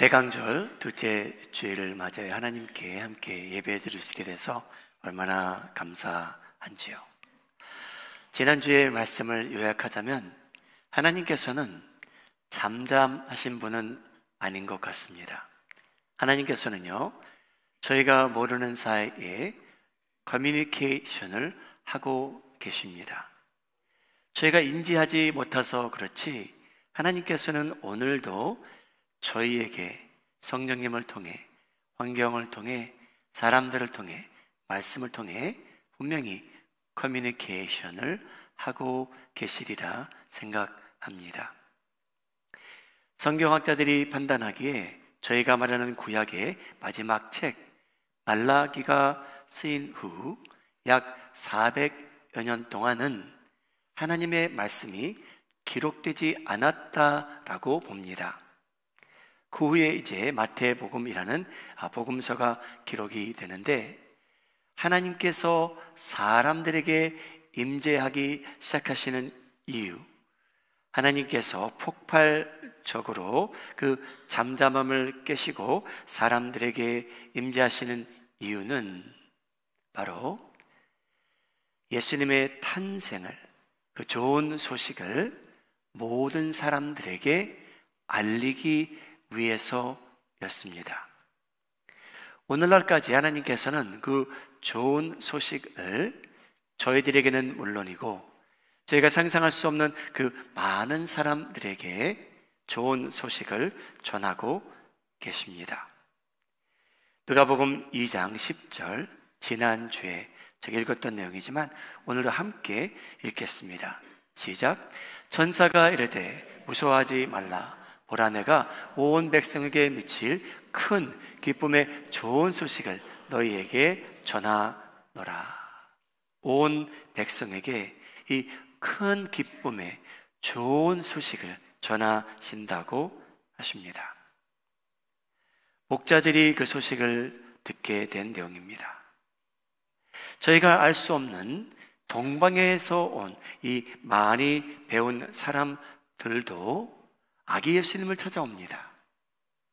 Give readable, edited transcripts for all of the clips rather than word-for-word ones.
대강절 둘째 주일을 맞아야 하나님께 함께 예배 드릴 수 있게 돼서 얼마나 감사한지요. 지난주의 말씀을 요약하자면 하나님께서는 잠잠하신 분은 아닌 것 같습니다. 하나님께서는요, 저희가 모르는 사이에 커뮤니케이션을 하고 계십니다. 저희가 인지하지 못해서 그렇지 하나님께서는 오늘도 저희에게 성령님을 통해, 환경을 통해, 사람들을 통해, 말씀을 통해 분명히 커뮤니케이션을 하고 계시리라 생각합니다. 성경학자들이 판단하기에 저희가 말하는 구약의 마지막 책 말라기가 쓰인 후 약 400여 년 동안은 하나님의 말씀이 기록되지 않았다라고 봅니다. 그 후에 이제 마태복음이라는 복음서가 기록이 되는데 하나님께서 사람들에게 임재하기 시작하시는 이유, 하나님께서 폭발적으로 그 잠잠함을 깨시고 사람들에게 임재하시는 이유는 바로 예수님의 탄생을, 그 좋은 소식을 모든 사람들에게 알리기 위해서였습니다. 오늘날까지 하나님께서는 그 좋은 소식을 저희들에게는 물론이고 저희가 상상할 수 없는 그 많은 사람들에게 좋은 소식을 전하고 계십니다. 누가복음 2장 10절, 지난주에 제가 읽었던 내용이지만 오늘도 함께 읽겠습니다. 시작. 천사가 이르되 무서워하지 말라. 보라, 내가 온 백성에게 미칠 큰 기쁨의 좋은 소식을 너희에게 전하노라. 온 백성에게 이 큰 기쁨의 좋은 소식을 전하신다고 하십니다. 목자들이 그 소식을 듣게 된 내용입니다. 저희가 알 수 없는 동방에서 온 이 많이 배운 사람들도 아기 예수님을 찾아옵니다.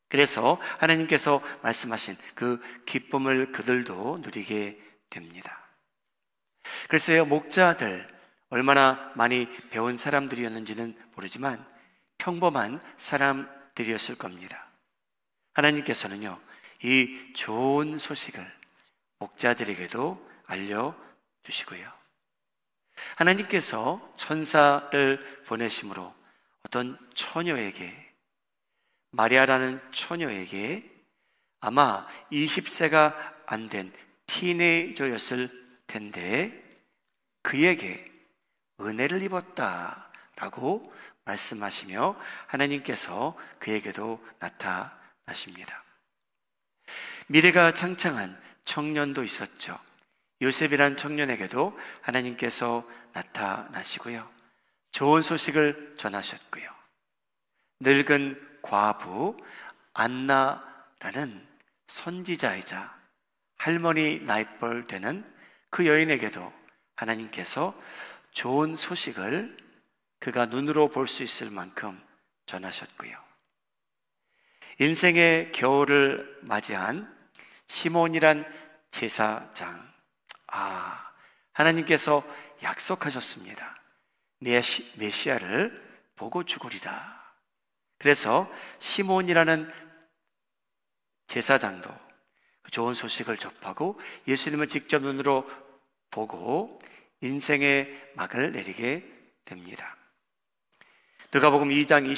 그래서 하나님께서 말씀하신 그 기쁨을 그들도 누리게 됩니다. 글쎄요, 목자들 얼마나 많이 배운 사람들이었는지는 모르지만 평범한 사람들이었을 겁니다. 하나님께서는요, 이 좋은 소식을 목자들에게도 알려주시고요, 하나님께서 천사를 보내심으로 어떤 처녀에게, 마리아라는 처녀에게 아마 20세가 안 된 티네이저였을 텐데 그에게 은혜를 입었다라고 말씀하시며 하나님께서 그에게도 나타나십니다. 미래가 창창한 청년도 있었죠. 요셉이란 청년에게도 하나님께서 나타나시고요, 좋은 소식을 전하셨고요, 늙은 과부 안나라는 선지자이자 할머니 나이뻘 되는 그 여인에게도 하나님께서 좋은 소식을 그가 눈으로 볼 수 있을 만큼 전하셨고요, 인생의 겨울을 맞이한 시몬이란 제사장, 하나님께서 약속하셨습니다. 메시아를 보고 죽으리라. 그래서 시몬이라는 제사장도 좋은 소식을 접하고 예수님을 직접 눈으로 보고 인생의 막을 내리게 됩니다. 누가복음 2장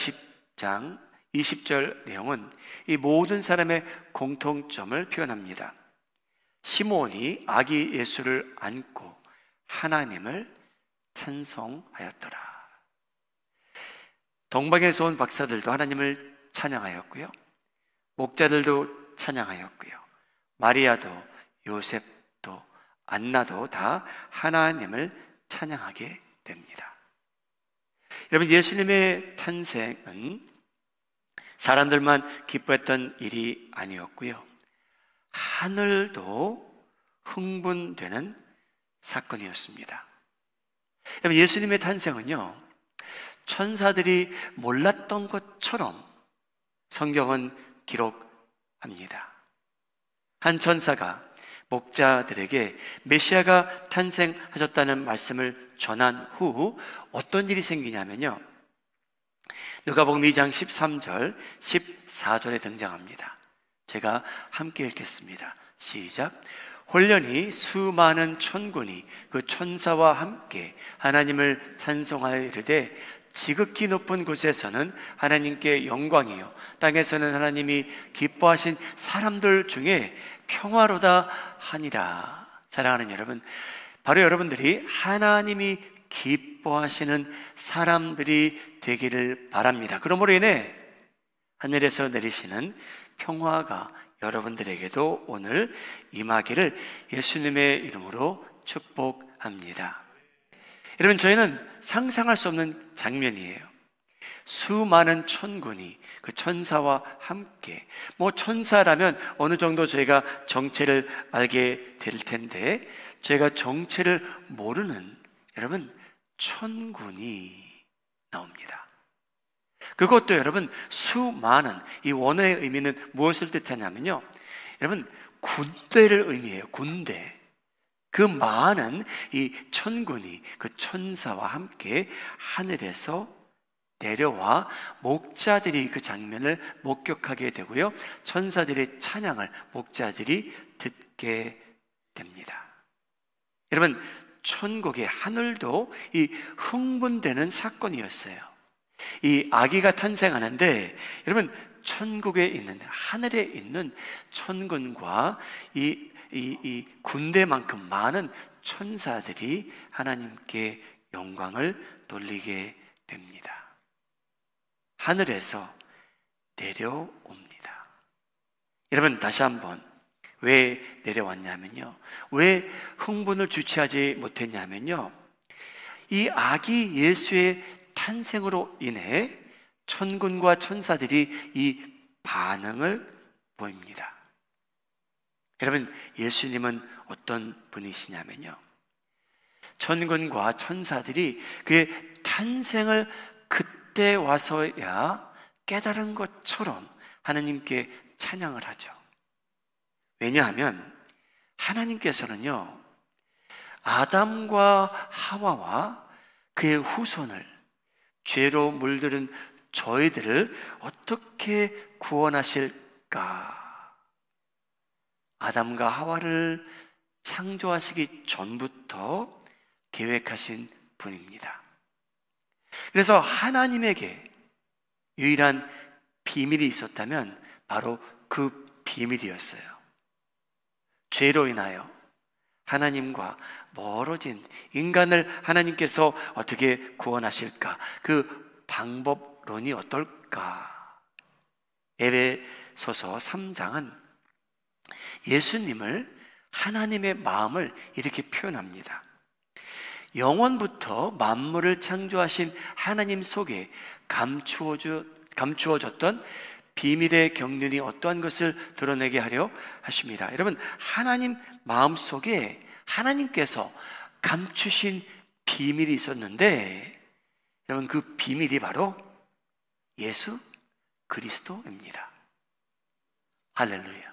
20절 내용은 이 모든 사람의 공통점을 표현합니다. 시몬이 아기 예수를 안고 하나님을 찬송하였더라. 동방에서 온 박사들도 하나님을 찬양하였고요, 목자들도 찬양하였고요, 마리아도 요셉도 안나도 다 하나님을 찬양하게 됩니다. 여러분, 예수님의 탄생은 사람들만 기뻐했던 일이 아니었고요, 하늘도 흥분되는 사건이었습니다. 여러분, 예수님의 탄생은요, 천사들이 몰랐던 것처럼 성경은 기록합니다. 한 천사가 목자들에게 메시아가 탄생하셨다는 말씀을 전한 후 어떤 일이 생기냐면요, 누가복음 2장 13절 14절에 등장합니다. 제가 함께 읽겠습니다. 시작. 홀련히 수많은 천군이 그 천사와 함께 하나님을 찬송하여 이르되 지극히 높은 곳에서는 하나님께 영광이요 땅에서는 하나님이 기뻐하신 사람들 중에 평화로다 하니라. 사랑하는 여러분, 바로 여러분들이 하나님이 기뻐하시는 사람들이 되기를 바랍니다. 그러므로 인해 하늘에서 내리시는 평화가 여러분들에게도 오늘 임하기를 예수님의 이름으로 축복합니다. 여러분, 저희는 상상할 수 없는 장면이에요. 수많은 천군이 그 천사와 함께, 천사라면 어느 정도 저희가 정체를 알게 될 텐데, 저희가 정체를 모르는 여러분 천군이 나옵니다. 그것도 여러분 수많은, 이 원어의 의미는 무엇을 뜻하냐면요, 여러분 군대를 의미해요. 군대. 그 많은 이 천군이 그 천사와 함께 하늘에서 내려와 목자들이 그 장면을 목격하게 되고요, 천사들의 찬양을 목자들이 듣게 됩니다. 여러분, 천국의 하늘도 이 흥분되는 사건이었어요. 이 아기가 탄생하는데 여러분, 천국에 있는, 하늘에 있는 천군과 이 군대만큼 많은 천사들이 하나님께 영광을 돌리게 됩니다. 하늘에서 내려옵니다. 여러분, 다시 한번 왜 내려왔냐면요, 왜 흥분을 주체하지 못했냐면요, 이 아기 예수의 탄생으로 인해 천군과 천사들이 이 반응을 보입니다. 여러분, 예수님은 어떤 분이시냐면요, 천군과 천사들이 그의 탄생을 그때 와서야 깨달은 것처럼 하나님께 찬양을 하죠. 왜냐하면 하나님께서는요, 아담과 하와와 그의 후손을, 죄로 물들은 저희들을 어떻게 구원하실까? 아담과 하와를 창조하시기 전부터 계획하신 분입니다. 그래서 하나님에게 유일한 비밀이 있었다면 바로 그 비밀이었어요. 죄로 인하여 하나님과 멀어진 인간을 하나님께서 어떻게 구원하실까? 그 방법론이 어떨까? 에베소서 3장은 예수님을, 하나님의 마음을 이렇게 표현합니다. 영원부터 만물을 창조하신 하나님 속에 감추어졌던 비밀의 경륜이 어떠한 것을 드러내게 하려 하십니다. 여러분, 하나님 마음 속에 하나님께서 감추신 비밀이 있었는데, 여러분 그 비밀이 바로 예수 그리스도입니다. 할렐루야.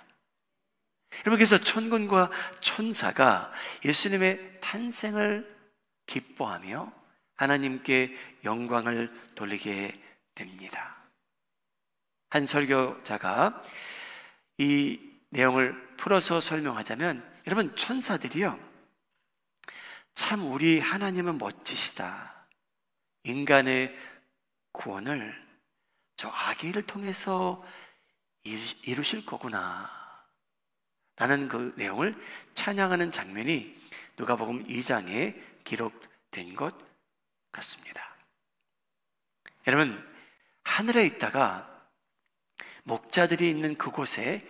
여러분, 그래서 천군과 천사가 예수님의 탄생을 기뻐하며 하나님께 영광을 돌리게 됩니다. 한 설교자가 이 내용을 풀어서 설명하자면, 여러분 천사들이요, 참 우리 하나님은 멋지시다, 인간의 구원을 저 아기를 통해서 이루실 거구나 라는 그 내용을 찬양하는 장면이 누가복음 2장에 기록된 것 같습니다. 여러분, 하늘에 있다가 목자들이 있는 그곳에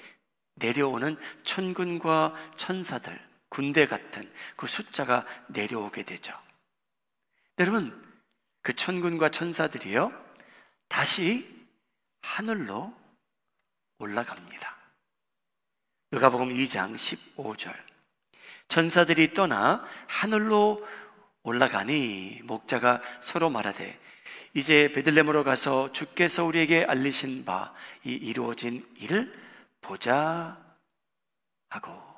내려오는 천군과 천사들, 군대 같은 그 숫자가 내려오게 되죠. 여러분, 그 천군과 천사들이요, 다시 하늘로 올라갑니다. 누가복음 2장 15절. 천사들이 떠나 하늘로 올라가니 목자가 서로 말하되 이제 베들레헴으로 가서 주께서 우리에게 알리신 바 이 이루어진 일을 보자 하고.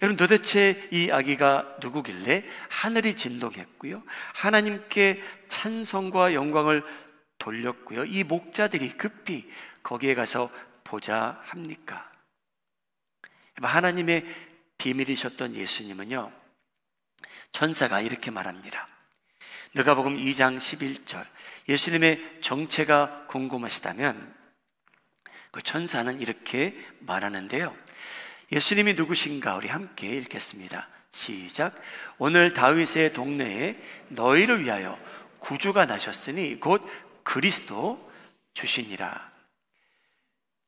여러분, 도대체 이 아기가 누구길래 하늘이 진동했고요, 하나님께 찬송과 영광을 돌렸고요, 이 목자들이 급히 거기에 가서 보자 합니까? 하나님의 비밀이셨던 예수님은요, 천사가 이렇게 말합니다. 누가복음 2장 11절, 예수님의 정체가 궁금하시다면 그 천사는 이렇게 말하는데요, 예수님이 누구신가 우리 함께 읽겠습니다. 시작. 오늘 다윗의 동네에 너희를 위하여 구주가 나셨으니 곧 그리스도 주시니라.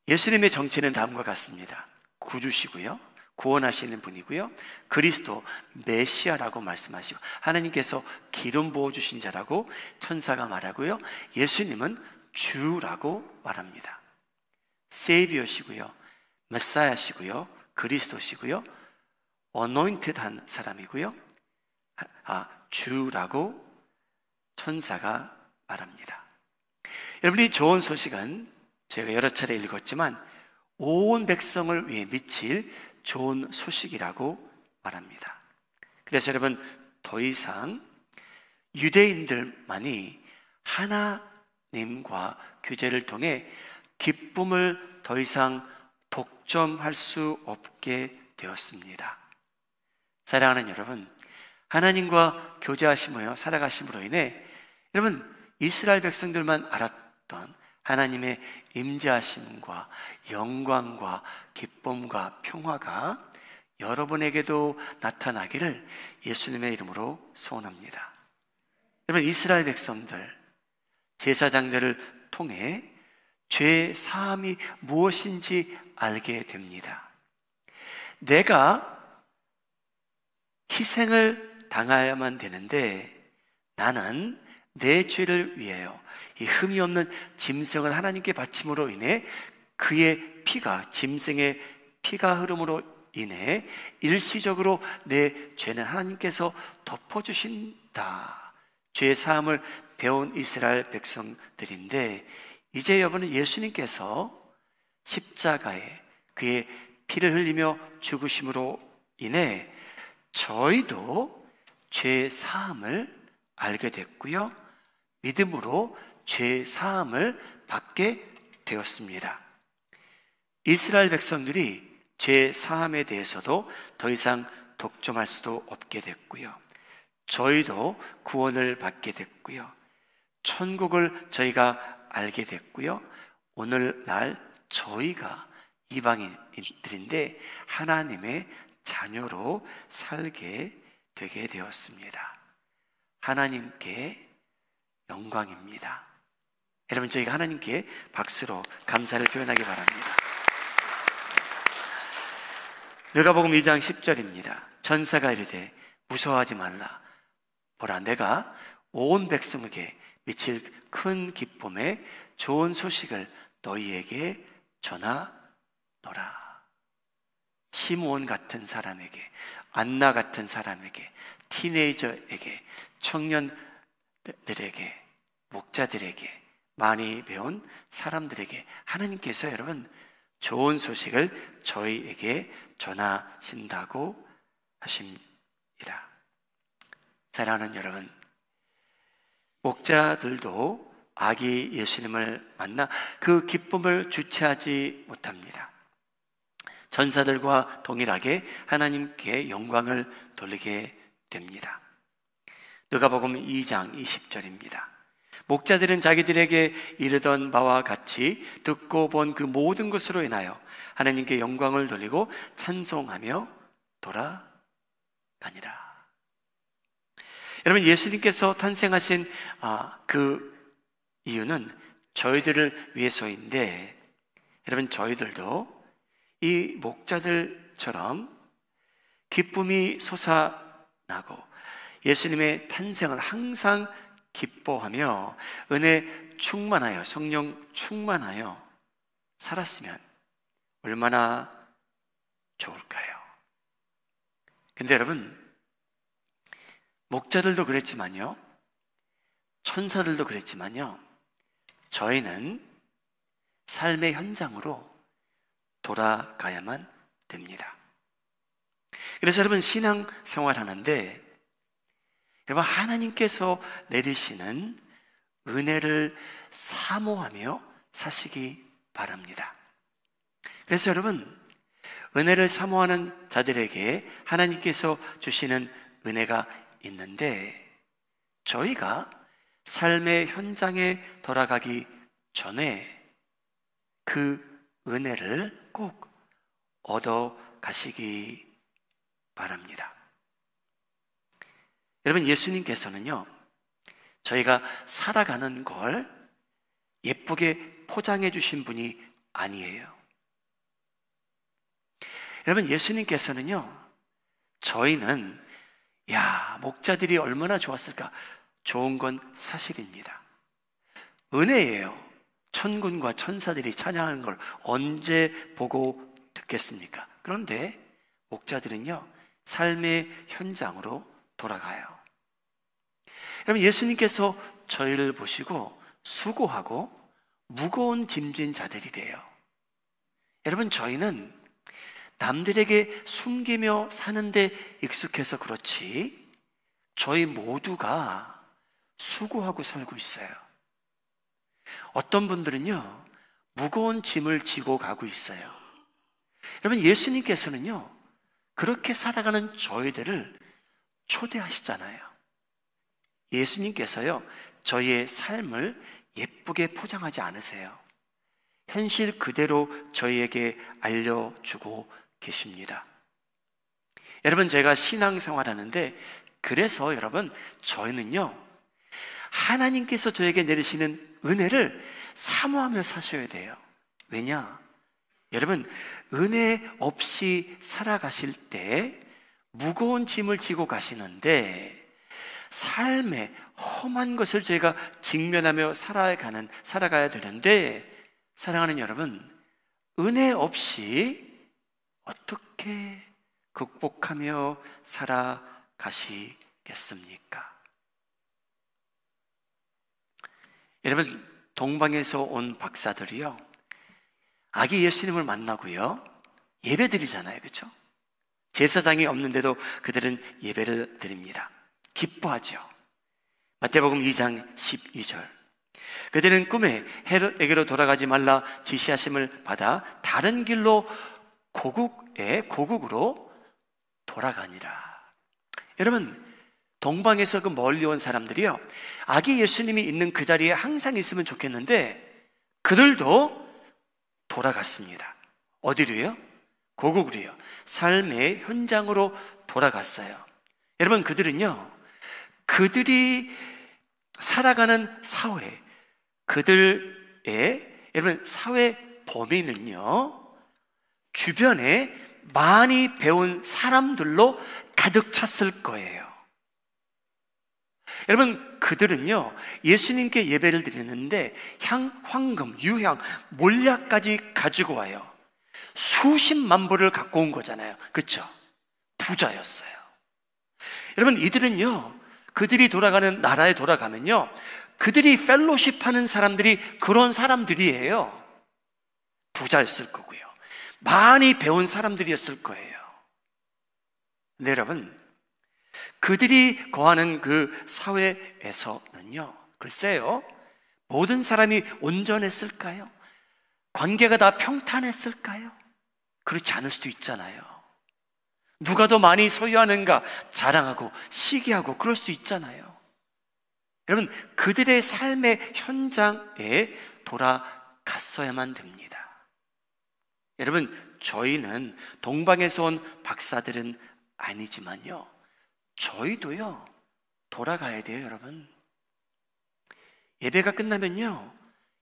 예수님의 정체는 다음과 같습니다. 구주시고요, 구원하시는 분이고요, 그리스도 메시아라고 말씀하시고, 하나님께서 기름 부어주신 자라고 천사가 말하고요, 예수님은 주라고 말합니다. 세이비어시고요, 메사야시고요, 그리스도시고요, 어노인티드한 사람이고요, 주라고 천사가 말합니다. 여러분, 이 좋은 소식은 제가 여러 차례 읽었지만 온 백성을 위해 미칠 좋은 소식이라고 말합니다. 그래서 여러분, 더 이상 유대인들만이 하나님과 교제를 통해 기쁨을 더 이상 독점할 수 없게 되었습니다. 사랑하는 여러분, 하나님과 교제하심으로 살아가심으로 인해 여러분, 이스라엘 백성들만 알았던 하나님의 임재하심과 영광과 기쁨과 평화가 여러분에게도 나타나기를 예수님의 이름으로 소원합니다. 여러분, 이스라엘 백성들 제사장들을 통해 죄 사함이 무엇인지 알게 됩니다. 내가 희생을 당해야만 되는데 나는 내 죄를 위하여 이 흠이 없는 짐승을 하나님께 바침으로 인해 그의 피가, 짐승의 피가 흐름으로 인해 일시적으로 내 죄는 하나님께서 덮어주신다. 죄 사함을 배운 이스라엘 백성들인데, 이제 여러분은 예수님께서 십자가에 그의 피를 흘리며 죽으심으로 인해 저희도 죄 사함을 알게 됐고요, 믿음으로 죄 사함을 받게 되었습니다. 이스라엘 백성들이 죄 사함에 대해서도 더 이상 독점할 수도 없게 됐고요, 저희도 구원을 받게 됐고요, 천국을 저희가 알게 됐고요, 오늘날 저희가 이방인들인데 하나님의 자녀로 살게 되게 되었습니다. 하나님께 영광입니다. 여러분, 저희가 하나님께 박수로 감사를 표현하기 바랍니다. 누가복음 2장 10절입니다. 천사가 이르되 무서워하지 말라. 보라, 내가 온 백성에게 미칠 큰 기쁨의 좋은 소식을 너희에게 전하노라. 시므온 같은 사람에게, 안나 같은 사람에게, 티네이저에게, 청년들에게, 목자들에게, 많이 배운 사람들에게 하나님께서 여러분 좋은 소식을 저희에게 전하신다고 하십니다. 사랑하는 여러분, 목자들도 아기 예수님을 만나 그 기쁨을 주체하지 못합니다. 전사들과 동일하게 하나님께 영광을 돌리게 됩니다. 누가복음 2장 20절입니다. 목자들은 자기들에게 이르던 바와 같이 듣고 본 그 모든 것으로 인하여 하나님께 영광을 돌리고 찬송하며 돌아가니라. 여러분, 예수님께서 탄생하신 그 이유는 저희들을 위해서인데, 여러분, 저희들도 이 목자들처럼 기쁨이 솟아나고 예수님의 탄생을 항상 기뻐하며 은혜 충만하여, 성령 충만하여 살았으면 얼마나 좋을까요? 근데 여러분, 목자들도 그랬지만요, 천사들도 그랬지만요, 저희는 삶의 현장으로 돌아가야만 됩니다. 그래서 여러분, 신앙생활 하는데 여러분, 하나님께서 내리시는 은혜를 사모하며 사시기 바랍니다. 그래서 여러분, 은혜를 사모하는 자들에게 하나님께서 주시는 은혜가 있는데, 저희가 삶의 현장에 돌아가기 전에 그 은혜를 꼭 얻어 가시기 바랍니다. 여러분, 예수님께서는요, 저희가 살아가는 걸 예쁘게 포장해 주신 분이 아니에요. 여러분, 예수님께서는요, 저희는 목자들이 얼마나 좋았을까? 좋은 건 사실입니다. 은혜예요. 천군과 천사들이 찬양하는 걸 언제 보고 듣겠습니까? 그런데 목자들은요, 삶의 현장으로 돌아가요. 여러분, 예수님께서 저희를 보시고 수고하고 무거운 짐진 자들이래요. 여러분, 저희는 남들에게 숨기며 사는데 익숙해서 그렇지, 저희 모두가 수고하고 살고 있어요. 어떤 분들은요, 무거운 짐을 지고 가고 있어요. 여러분, 예수님께서는요, 그렇게 살아가는 저희들을 초대하시잖아요. 예수님께서요, 저희의 삶을 예쁘게 포장하지 않으세요. 현실 그대로 저희에게 알려주고 계십니다. 여러분, 제가 신앙생활 하는데, 그래서 여러분, 저희는요, 하나님께서 저에게 내리시는 은혜를 사모하며 사셔야 돼요. 왜냐? 여러분, 은혜 없이 살아가실 때 무거운 짐을 지고 가시는데, 삶의 험한 것을 저희가 직면하며 살아가야 되는데, 사랑하는 여러분, 은혜 없이 어떻게 극복하며 살아가시겠습니까? 여러분, 동방에서 온 박사들이요, 아기 예수님을 만나고요, 예배 드리잖아요. 그렇죠? 제사장이 없는데도 그들은 예배를 드립니다. 기뻐하죠. 마태복음 2장 12절. 그들은 꿈에 헤롯에게로 돌아가지 말라 지시하심을 받아 다른 길로 고국으로 돌아가니라. 여러분, 동방에서 그 멀리 온 사람들이요, 아기 예수님이 있는 그 자리에 항상 있으면 좋겠는데 그들도 돌아갔습니다. 어디로요? 고국으로요. 삶의 현장으로 돌아갔어요. 여러분, 그들이 살아가는 사회, 그들의 여러분 사회 범위는요, 주변에 많이 배운 사람들로 가득 찼을 거예요. 여러분, 그들은요, 예수님께 예배를 드리는데 황금, 유향, 몰약까지 가지고 와요. 수십만 불을 갖고 온 거잖아요. 그렇죠? 부자였어요. 여러분, 이들은요, 그들이 돌아가는 나라에 돌아가면요, 그들이 펠로십하는 사람들이 그런 사람들이에요. 부자였을 거고요, 많이 배운 사람들이었을 거예요. 네, 여러분, 그들이 거하는 그 사회에서는요, 글쎄요, 모든 사람이 온전했을까요? 관계가 다 평탄했을까요? 그렇지 않을 수도 있잖아요. 누가 더 많이 소유하는가 자랑하고 시기하고 그럴 수 있잖아요. 여러분, 그들의 삶의 현장에 돌아갔어야만 됩니다. 여러분, 저희는 동방에서 온 박사들은 아니지만요, 저희도요, 돌아가야 돼요. 여러분, 예배가 끝나면요,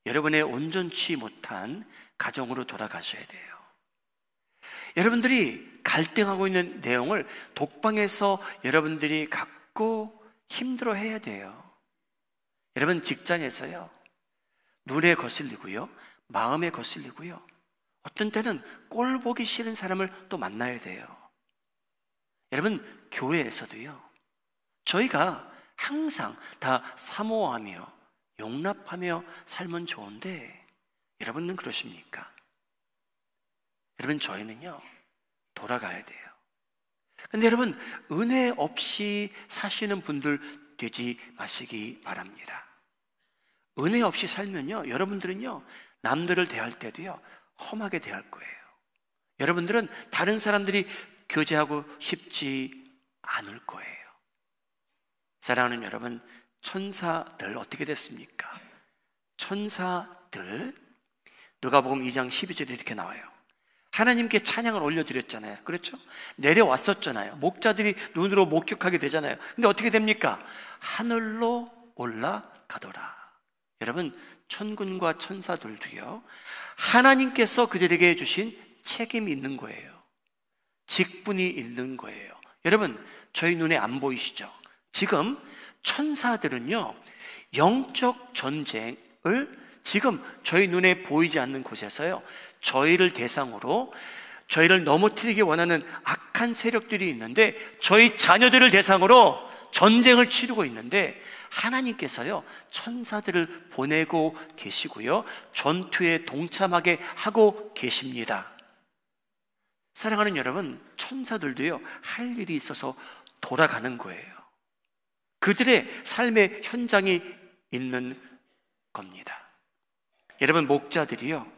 여러분의 온전치 못한 가정으로 돌아가셔야 돼요. 여러분들이 갈등하고 있는 내용을 독방에서 여러분들이 갖고 힘들어해야 돼요. 여러분, 직장에서요, 눈에 거슬리고요, 마음에 거슬리고요, 어떤 때는 꼴 보기 싫은 사람을 또 만나야 돼요. 여러분, 교회에서도요, 저희가 항상 다 사모하며 용납하며 살면 좋은데 여러분은 그러십니까? 여러분, 저희는요 돌아가야 돼요. 근데 여러분, 은혜 없이 사시는 분들 되지 마시기 바랍니다. 은혜 없이 살면요, 여러분들은요 남들을 대할 때도요 험하게 대할 거예요. 여러분들은 다른 사람들이 교제하고 싶지 않을 거예요. 사랑하는 여러분, 천사들 어떻게 됐습니까? 천사들, 누가복음 2장 12절에 이렇게 나와요. 하나님께 찬양을 올려드렸잖아요. 그렇죠? 내려왔었잖아요. 목자들이 눈으로 목격하게 되잖아요. 근데 어떻게 됩니까? 하늘로 올라가더라. 여러분, 천군과 천사들도요 하나님께서 그들에게 주신 책임이 있는 거예요. 직분이 있는 거예요. 여러분, 저희 눈에 안 보이시죠? 지금 천사들은요 영적 전쟁을 지금 저희 눈에 보이지 않는 곳에서요 저희를 대상으로 저희를 넘어뜨리기 원하는 악한 세력들이 있는데, 저희 자녀들을 대상으로 전쟁을 치르고 있는데, 하나님께서요 천사들을 보내고 계시고요 전투에 동참하게 하고 계십니다. 사랑하는 여러분, 천사들도요 할 일이 있어서 돌아가는 거예요. 그들의 삶의 현장이 있는 겁니다. 여러분, 목자들이요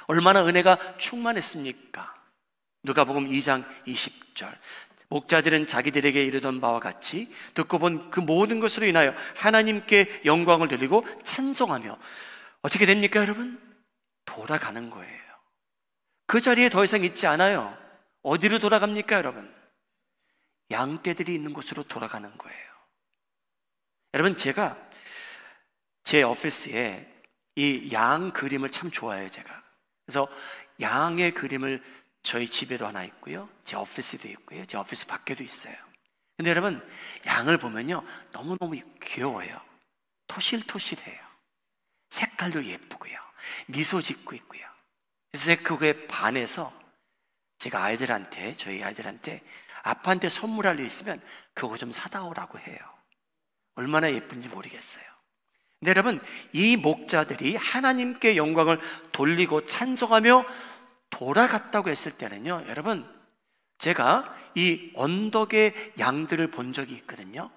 얼마나 은혜가 충만했습니까? 누가복음 2장 20절, 목자들은 자기들에게 이르던 바와 같이 듣고 본 그 모든 것으로 인하여 하나님께 영광을 돌리고 찬송하며 어떻게 됩니까 여러분? 돌아가는 거예요. 그 자리에 더 이상 있지 않아요. 어디로 돌아갑니까 여러분? 양떼들이 있는 곳으로 돌아가는 거예요. 여러분, 제가 제 오피스에 이 양 그림을 참 좋아해요. 제가 그래서 양의 그림을 저희 집에도 하나 있고요, 제 오피스도 있고요, 제 오피스 밖에도 있어요. 근데 여러분, 양을 보면요 너무너무 귀여워요. 토실토실해요. 색깔도 예쁘고요, 미소 짓고 있고요. 그래서 제가 그거에 반해서 제가 아이들한테, 저희 아이들한테 아빠한테 선물할 일 있으면 그거 좀 사다 오라고 해요. 얼마나 예쁜지 모르겠어요. 근데 여러분, 이 목자들이 하나님께 영광을 돌리고 찬송하며 돌아갔다고 했을 때는요, 여러분, 제가 이 언덕의 양들을 본 적이 있거든요.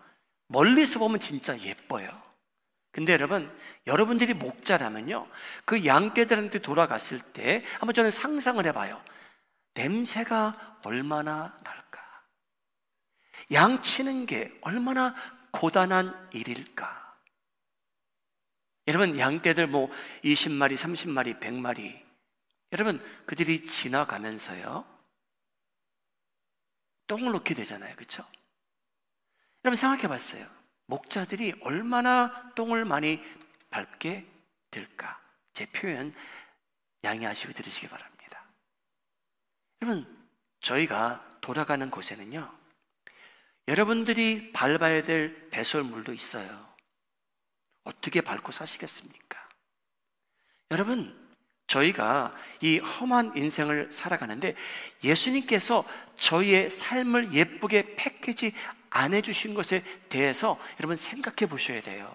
멀리서 보면 진짜 예뻐요. 근데 여러분, 여러분들이 목자라면요 그 양떼들한테 돌아갔을 때 한번 저는 상상을 해봐요. 냄새가 얼마나 날까? 양 치는 게 얼마나 고단한 일일까? 여러분, 양떼들 20마리, 30마리, 100마리, 여러분, 그들이 지나가면서요 똥을 놓게 되잖아요. 그렇죠? 여러분, 생각해 봤어요. 목자들이 얼마나 똥을 많이 밟게 될까? 제 표현 양해하시고 들으시기 바랍니다. 여러분, 저희가 돌아가는 곳에는요 여러분들이 밟아야 될 배설물도 있어요. 어떻게 밟고 사시겠습니까? 여러분, 저희가 이 험한 인생을 살아가는데 예수님께서 저희의 삶을 예쁘게 패키지 안 해주신 것에 대해서 여러분 생각해 보셔야 돼요.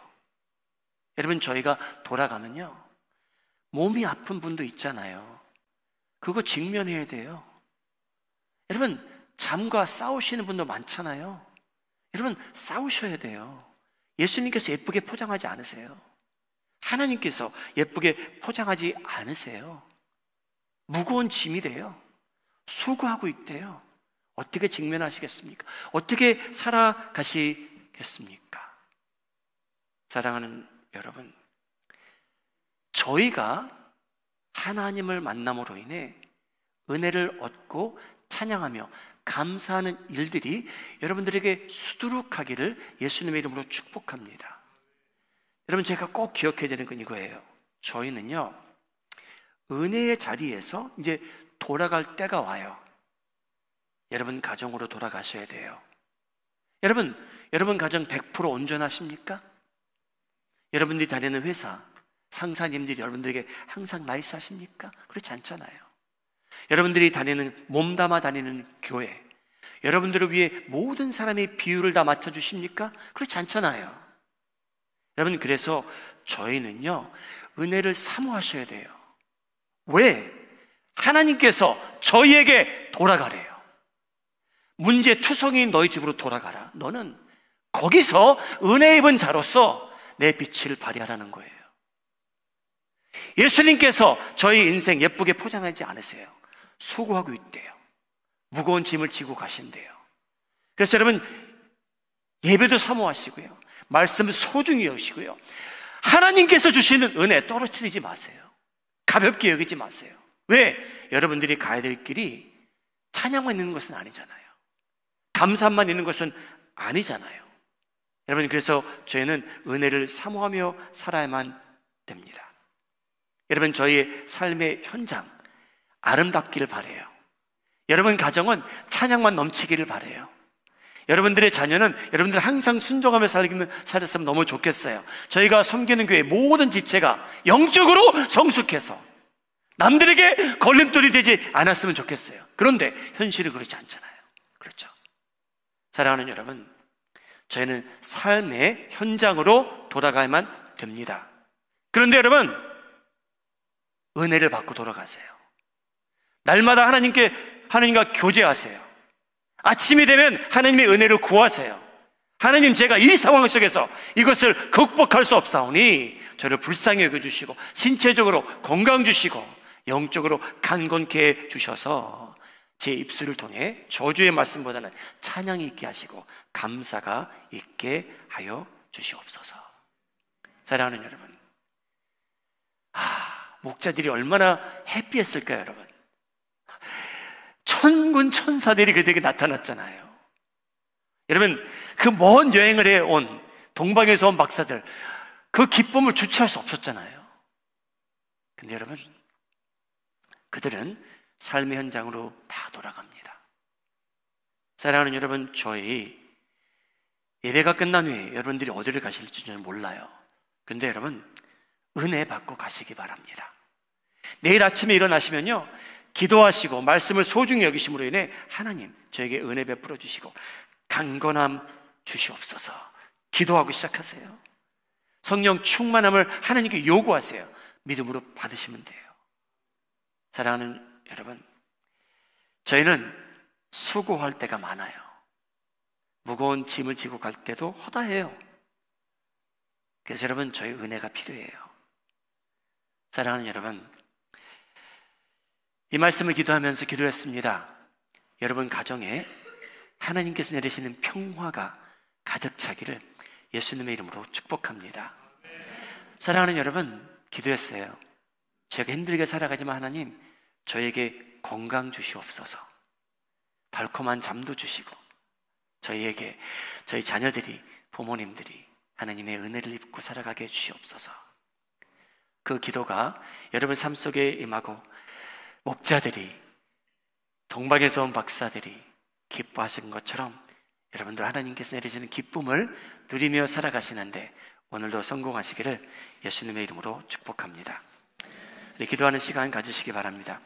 여러분, 저희가 돌아가면요 몸이 아픈 분도 있잖아요. 그거 직면해야 돼요. 여러분, 잠과 싸우시는 분도 많잖아요. 여러분, 싸우셔야 돼요. 예수님께서 예쁘게 포장하지 않으세요. 하나님께서 예쁘게 포장하지 않으세요. 무거운 짐이래요. 수고하고 있대요. 어떻게 직면하시겠습니까? 어떻게 살아가시겠습니까? 사랑하는 여러분, 저희가 하나님을 만남으로 인해 은혜를 얻고 찬양하며 감사하는 일들이 여러분들에게 수두룩하기를 예수님의 이름으로 축복합니다. 여러분, 제가 꼭 기억해야 되는 건 이거예요. 저희는요 은혜의 자리에서 이제 돌아갈 때가 와요. 여러분 가정으로 돌아가셔야 돼요. 여러분 가정 100% 온전하십니까? 여러분들이 다니는 회사 상사님들이 여러분들에게 항상 나이스하십니까? 그렇지 않잖아요. 여러분들이 다니는 몸담아 다니는 교회, 여러분들을 위해 모든 사람의 비율을 다 맞춰주십니까? 그렇지 않잖아요. 여러분, 그래서 저희는요, 은혜를 사모하셔야 돼요. 왜? 하나님께서 저희에게 돌아가래요. 문제투성이인 너희 집으로 돌아가라. 너는 거기서 은혜 입은 자로서 내 빛을 발휘하라는 거예요. 예수님께서 저희 인생 예쁘게 포장하지 않으세요. 수고하고 있대요. 무거운 짐을 지고 가신대요. 그래서 여러분, 예배도 사모하시고요, 말씀을 소중히 여기시고요, 하나님께서 주시는 은혜 떨어뜨리지 마세요. 가볍게 여기지 마세요. 왜? 여러분들이 가야 될 길이 찬양만 있는 것은 아니잖아요. 감사만 있는 것은 아니잖아요. 여러분, 그래서 저희는 은혜를 사모하며 살아야만 됩니다. 여러분, 저희의 삶의 현장 아름답기를 바라요. 여러분 가정은 찬양만 넘치기를 바라요. 여러분들의 자녀는 여러분들 항상 순종하며 살았으면 너무 좋겠어요. 저희가 섬기는 교회 모든 지체가 영적으로 성숙해서 남들에게 걸림돌이 되지 않았으면 좋겠어요. 그런데 현실이 그렇지 않잖아요. 그렇죠? 사랑하는 여러분, 저희는 삶의 현장으로 돌아가야만 됩니다. 그런데 여러분, 은혜를 받고 돌아가세요. 날마다 하나님과 교제하세요. 아침이 되면 하나님의 은혜를 구하세요. 하나님, 제가 이 상황 속에서 이것을 극복할 수 없사오니 저를 불쌍히 여겨주시고 신체적으로 건강 주시고 영적으로 강건케 해주셔서 제 입술을 통해 저주의 말씀보다는 찬양이 있게 하시고 감사가 있게 하여 주시옵소서. 사랑하는 여러분, 목자들이 얼마나 해피했을까요, 여러분? 천군 천사들이 그들에게 나타났잖아요. 여러분, 그 먼 여행을 해온 동방에서 온 박사들, 그 기쁨을 주체할 수 없었잖아요. 근데 여러분, 그들은 삶의 현장으로 다 돌아갑니다. 사랑하는 여러분, 저희 예배가 끝난 후에 여러분들이 어디를 가실지 저는 몰라요. 근데 여러분, 은혜 받고 가시기 바랍니다. 내일 아침에 일어나시면요, 기도하시고 말씀을 소중히 여기심으로 인해 하나님, 저에게 은혜 베풀어 주시고 강건함 주시옵소서. 기도하고 시작하세요. 성령 충만함을 하나님께 요구하세요. 믿음으로 받으시면 돼요. 사랑하는 여러분, 저희는 수고할 때가 많아요. 무거운 짐을 지고 갈 때도 허다해요. 그래서 여러분, 저희 은혜가 필요해요. 사랑하는 여러분, 이 말씀을 기도하면서 기도했습니다. 여러분 가정에 하나님께서 내리시는 평화가 가득 차기를 예수님의 이름으로 축복합니다. 사랑하는 여러분, 기도했어요. 제가 힘들게 살아가지만 하나님, 저에게 건강 주시옵소서. 달콤한 잠도 주시고 저희에게, 저희 자녀들이, 부모님들이 하나님의 은혜를 입고 살아가게 해주시옵소서. 그 기도가 여러분 삶 속에 임하고 목자들이, 동방에서 온 박사들이 기뻐하신 것처럼 여러분도 하나님께서 내리시는 기쁨을 누리며 살아가시는데 오늘도 성공하시기를 예수님의 이름으로 축복합니다. 우리 기도하는 시간 가지시기 바랍니다.